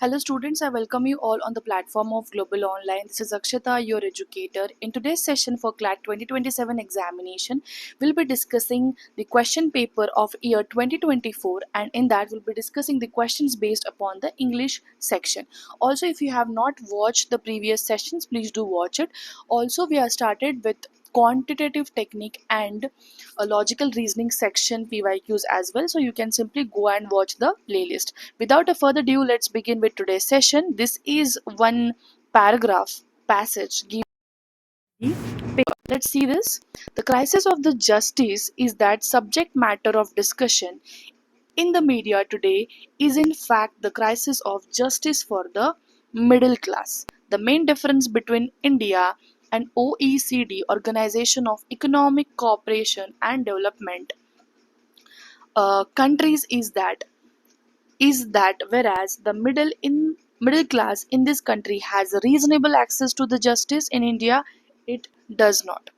Hello students, I welcome you all on the platform of Global Online. This is Akshata, your educator. In today's session for CLAT 2027 examination, we'll be discussing the question paper of year 2024, and in that we'll be discussing the questions based upon the English section. Also, if you have not watched the previous sessions, please do watch it. Also, we are started with quantitative technique and a logical reasoning section PYQs as well, so you can simply go and watch the playlist. Without a further ado, let's begin with today's session. This is one paragraph passage. Let's see this. The crisis of the justice is that subject matter of discussion in the media today is in fact the crisis of justice for the middle class. The main difference between India and OECD, Organization of Economic Cooperation and Development countries, is that whereas the middle class in this country has reasonable access to the justice, in India it does not.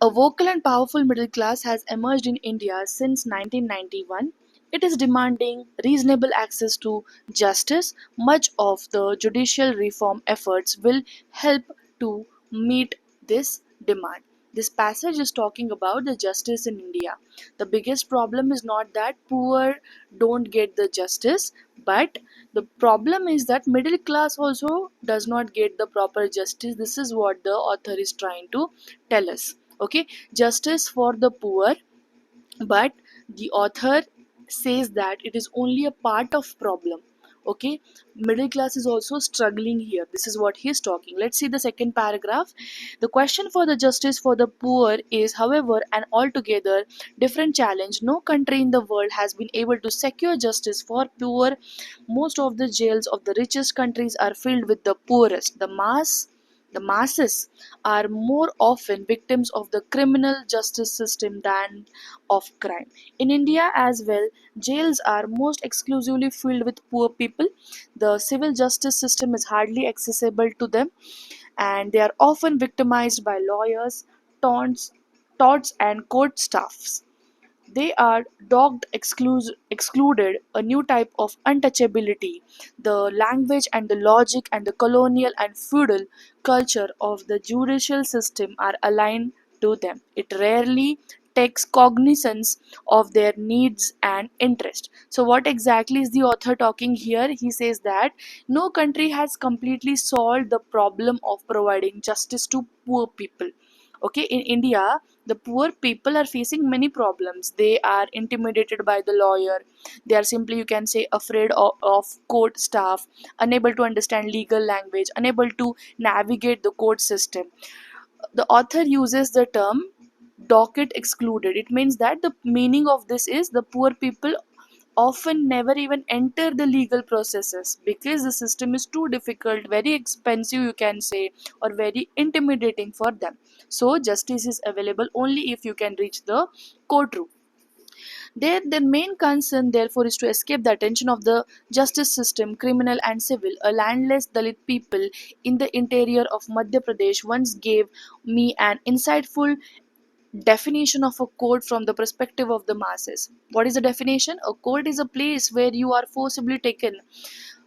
A vocal and powerful middle class has emerged in India since 1991. It is demanding reasonable access to justice. Much of the judicial reform efforts will help to meet this demand. This passage is talking about the justice in India. The biggest problem is not that poor don't get the justice, but the problem is that middle class also does not get the proper justice. This is what the author is trying to tell us. Okay, justice for the poor, but the author says that it is only a part of problem. Okay, middle class is also struggling here. This is what he is talking. Let's see the second paragraph. The question for the justice for the poor is, however, an altogether different challenge. No country in the world has been able to secure justice for poor. Most of the jails of the richest countries are filled with the poorest. The masses are more often victims of the criminal justice system than of crime. In India as well, jails are most exclusively filled with poor people. The civil justice system is hardly accessible to them, and they are often victimized by lawyers, taunts and court staffs. They are excluded, a new type of untouchability. The language and the logic and the colonial and feudal culture of the judicial system are aligned to them. It rarely takes cognizance of their needs and interest. So what exactly is the author talking here? He says that no country has completely solved the problem of providing justice to poor people. Okay, in India, the poor people are facing many problems. They are intimidated by the lawyer. They are simply, you can say, afraid of court staff, unable to understand legal language, unable to navigate the court system. The author uses the term docket excluded. It means that the meaning of this is the poor people often never even enter the legal processes because the system is too difficult, very expensive, you can say, or very intimidating for them. So justice is available only if you can reach the courtroom. Their main concern, therefore, is to escape the attention of the justice system, criminal and civil. A landless Dalit people in the interior of Madhya Pradesh once gave me an insightful definition of a court from the perspective of the masses. What is the definition? A court is a place where you are forcibly taken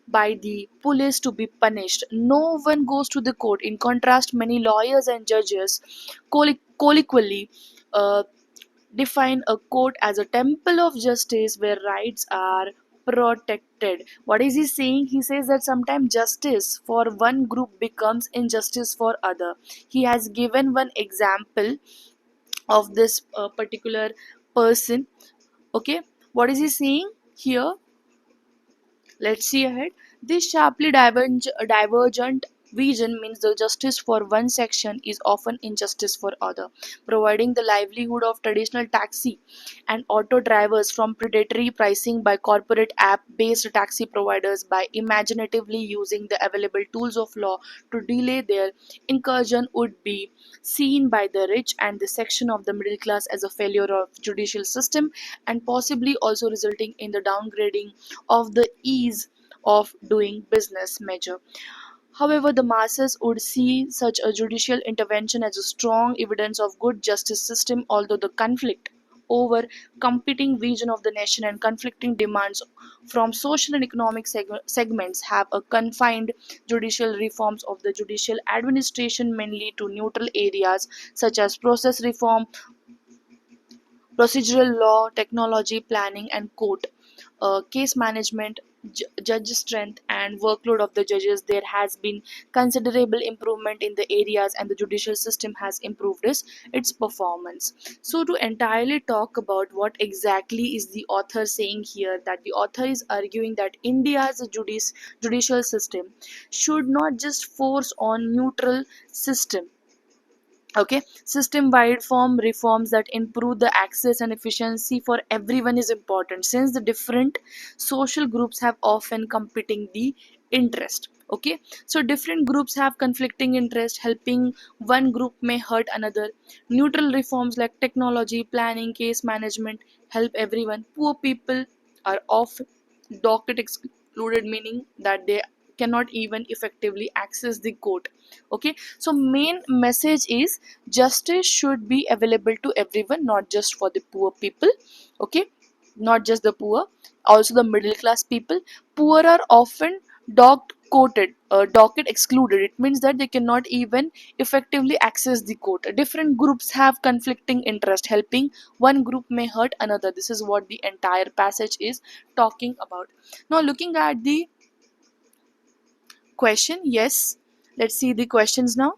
by the police to be punished. No one goes to the court. In contrast, many lawyers and judges colloquially uh, define a court as a temple of justice where rights are protected. What is he saying? He says that sometimes justice for one group becomes injustice for other. He has given one example of this particular person. Okay, what is he saying here? Let's see ahead. This sharply divergent vision means the justice for one section is often injustice for other, providing the livelihood of traditional taxi and auto drivers from predatory pricing by corporate app-based taxi providers by imaginatively using the available tools of law to delay their incursion would be seen by the rich and the section of the middle class as a failure of judicial system, and possibly also resulting in the downgrading of the ease of doing business measure. However, the masses would see such a judicial intervention as a strong evidence of good justice system, although the conflict over competing vision of the nation and conflicting demands from social and economic segments have a confined judicial reforms of the judicial administration mainly to neutral areas such as process reform, procedural law, technology, planning, and court case management, judge strength, and workload of the judges. There has been considerable improvement in the areas, and the judicial system has improved its performance. So, to entirely talk about what exactly is the author saying here, that the author is arguing that India's judicial system should not just force on neutral system. Okay, system wide form reforms that improve the access and efficiency for everyone is important, since the different social groups have often competing the interest. Okay, so different groups have conflicting interest, helping one group may hurt another. Neutral reforms like technology, planning, case management help everyone. Poor people are often docket excluded, meaning that they cannot even effectively access the court. Okay, so main message is justice should be available to everyone, not just for the poor people. Okay, not just the poor, also the middle class people. Poor are often docket excluded. It means that they cannot even effectively access the court. Different groups have conflicting interest, helping one group may hurt another. This is what the entire passage is talking about. Now looking at the question, yes, let's see the questions now.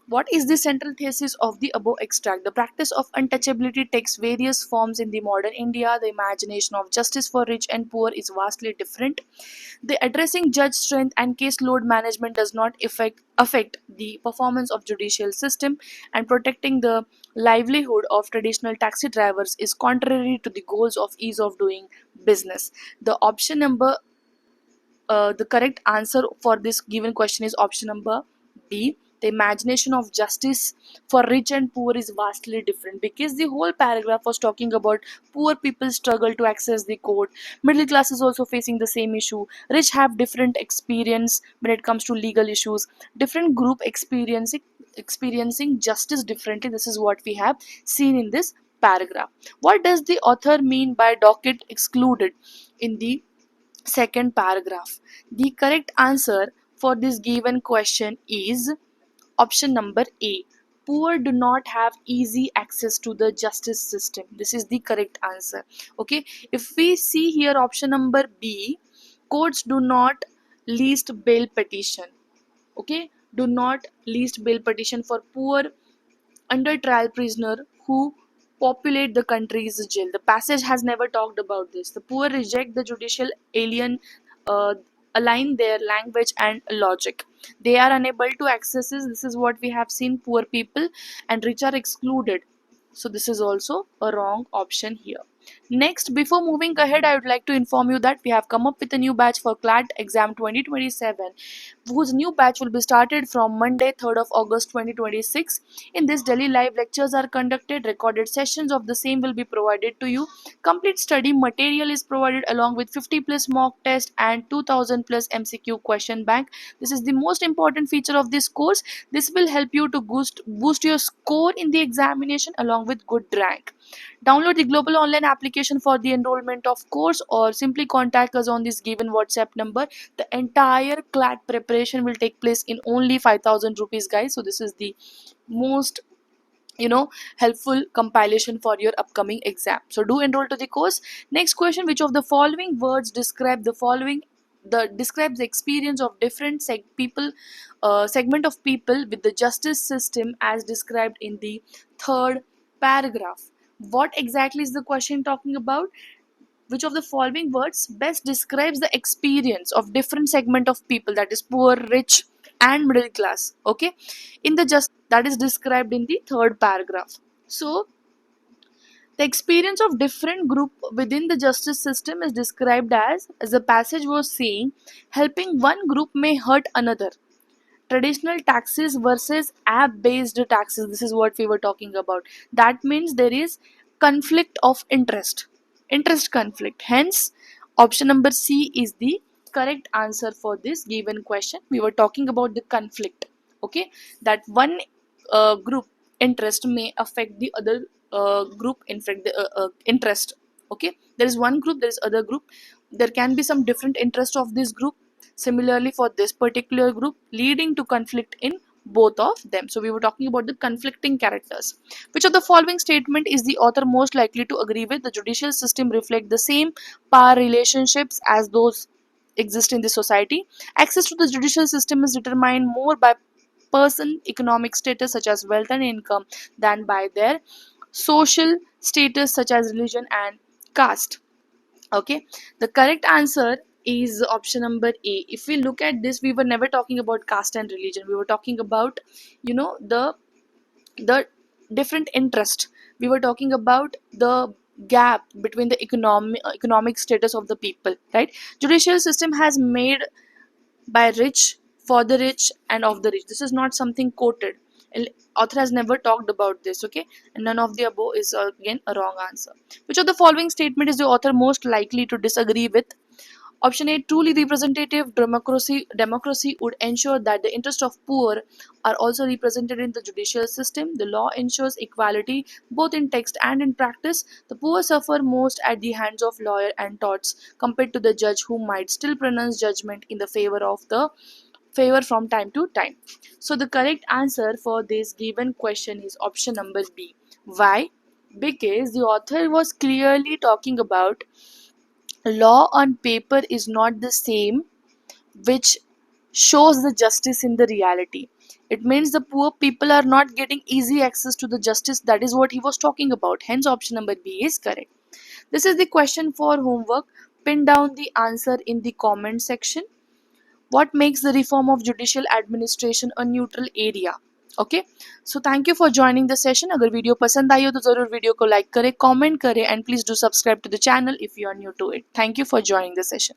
What is the central thesis of the above extract? The practice of untouchability takes various forms in the modern India. The imagination of justice for rich and poor is vastly different. The addressing judge strength and caseload management does not affect the performance of judicial system, and protecting the livelihood of traditional taxi drivers is contrary to the goals of ease of doing business. The option number the correct answer for this given question is option number B. The imagination of justice for rich and poor is vastly different, because the whole paragraph was talking about poor people struggle to access the court, middle class is also facing the same issue, rich have different experience when it comes to legal issues, different group experiencing justice differently. This is what we have seen in this paragraph. What does the author mean by docket excluded in the second paragraph? The correct answer for this given question is option number A. Poor do not have easy access to the justice system. This is the correct answer. Okay, if we see here option number B, courts do not least bail petition. Okay, do not least bail petition for poor under trial prisoner who populate the country's jail. The passage has never talked about this. The poor reject the judicial alien, uh, align their language and logic. They are unable to access this. This is what we have seen. Poor people and rich are excluded. So this is also a wrong option here. Next, before moving ahead, I would like to inform you that we have come up with a new batch for CLAT exam 2027, whose new batch will be started from Monday, 3rd of August 2026. In this, daily live lectures are conducted, recorded sessions of the same will be provided to you. Complete study material is provided along with 50 plus mock test and 2000 plus MCQ question bank. This is the most important feature of this course. This will help you to boost your score in the examination along with good rank. Download the global online application for the enrollment of course, or simply contact us on this given WhatsApp number. The entire CLAT preparation will take place in only 5000 rupees, guys. So this is the most helpful compilation for your upcoming exam. So do enroll to the course. Next question: which of the following words describe describes the experience of different segment of people with the justice system as described in the third paragraph? What exactly is the question talking about? Which of the following words best describes the experience of different segment of people, that is poor, rich, and middle class? Okay, in the just that is described in the third paragraph. So the experience of different group within the justice system is described as the passage was saying, helping one group may hurt another. Traditional taxes versus app based taxes, this is what we were talking about. That means there is conflict of interest conflict. Hence option number C is the correct answer for this given question. We were talking about the conflict. Okay, that one group interest may affect the other group interest. Okay, there is one group, there is other group, there can be some different interest of this group similarly for this particular group, leading to conflict in both of them. So we were talking about the conflicting characters. Which of the following statement is the author most likely to agree with? The judicial system reflect the same power relationships as those exist in the society. Access to the judicial system is determined more by person economic status such as wealth and income than by their social status such as religion and caste. Okay, the correct answer is option number A. If we look at this, we were never talking about caste and religion, we were talking about, the different interest. We were talking about the gap between the economic status of the people, right? Judicial system has made by rich, for the rich, and of the rich. This is not something quoted. Author has never talked about this. Okay, and none of the above is again a wrong answer. Which of the following statement is the author most likely to disagree with? Option A, truly representative democracy would ensure that the interests of poor are also represented in the judicial system. The law ensures equality both in text and in practice. The poor suffer most at the hands of lawyer and torts compared to the judge who might still pronounce judgment in the favor from time to time. So the correct answer for this given question is option number B. Why? Because the author was clearly talking about law on paper is not the same which shows the justice in the reality. It means the poor people are not getting easy access to the justice. That is what he was talking about. Hence option number B is correct. This is the question for homework. Pin down the answer in the comment section. What makes the reform of judicial administration a neutral area? Okay, so thank you for joining the session. अगर video पसंद आई हो तो ज़रूर video को like करें, comment करें, and please do subscribe to the channel if you are new to it. Thank you for joining the session.